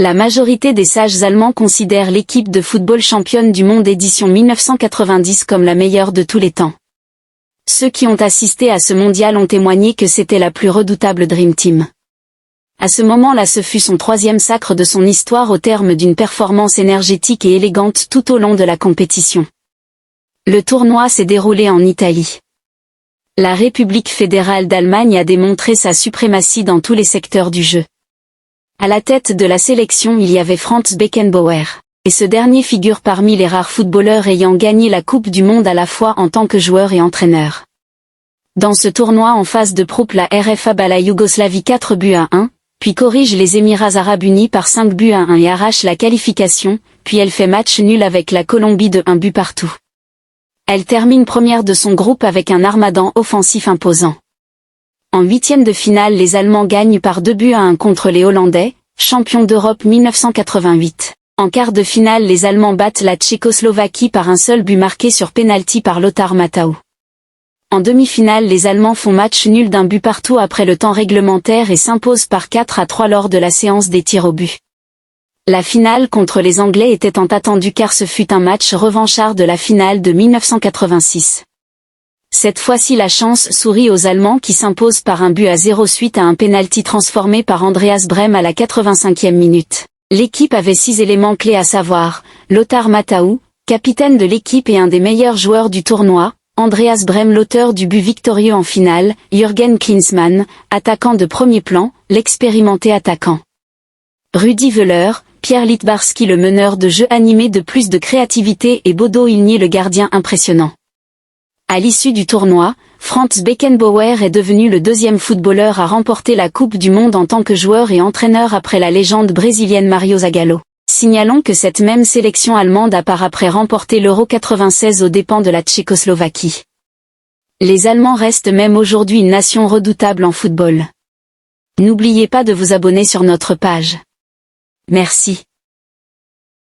La majorité des sages allemands considèrent l'équipe de football championne du monde édition 1990 comme la meilleure de tous les temps. Ceux qui ont assisté à ce mondial ont témoigné que c'était la plus redoutable Dream Team. À ce moment-là, ce fut son 3e sacre de son histoire au terme d'une performance énergétique et élégante tout au long de la compétition. Le tournoi s'est déroulé en Italie. La République fédérale d'Allemagne a démontré sa suprématie dans tous les secteurs du jeu. À la tête de la sélection il y avait Franz Beckenbauer, et ce dernier figure parmi les rares footballeurs ayant gagné la Coupe du Monde à la fois en tant que joueur et entraîneur. Dans ce tournoi en phase de groupe, la RFA bat la Yougoslavie 4-1, puis corrige les Émirats Arabes Unis par 5-1 et arrache la qualification, puis elle fait match nul avec la Colombie de 1-1. Elle termine première de son groupe avec un armada offensif imposant. En 8e de finale, les Allemands gagnent par 2-1 contre les Hollandais, champions d'Europe 1988. En quart de finale, les Allemands battent la Tchécoslovaquie par un seul but marqué sur pénalty par Lothar Matthäus. En demi-finale, les Allemands font match nul d'1-1 après le temps réglementaire et s'imposent par 4-3 lors de la séance des tirs au but. La finale contre les Anglais était tant attendue car ce fut un match revanchard de la finale de 1986. Cette fois-ci, la chance sourit aux Allemands qui s'imposent par 1-0 suite à un pénalty transformé par Andreas Brehme à la 85e minute. L'équipe avait 6 éléments clés à savoir, Lothar Matthäus, capitaine de l'équipe et un des meilleurs joueurs du tournoi, Andreas Brehme, l'auteur du but victorieux en finale, Jürgen Klinsmann, attaquant de premier plan, l'expérimenté attaquant. Rudi Völler, Pierre Littbarski, le meneur de jeu animé de plus de créativité, et Bodo Illny, le gardien impressionnant. À l'issue du tournoi, Franz Beckenbauer est devenu le 2e footballeur à remporter la Coupe du Monde en tant que joueur et entraîneur après la légende brésilienne Mario Zagallo. Signalons que cette même sélection allemande a par après remporté l'Euro 96 aux dépens de la Tchécoslovaquie. Les Allemands restent même aujourd'hui une nation redoutable en football. N'oubliez pas de vous abonner sur notre page. Merci.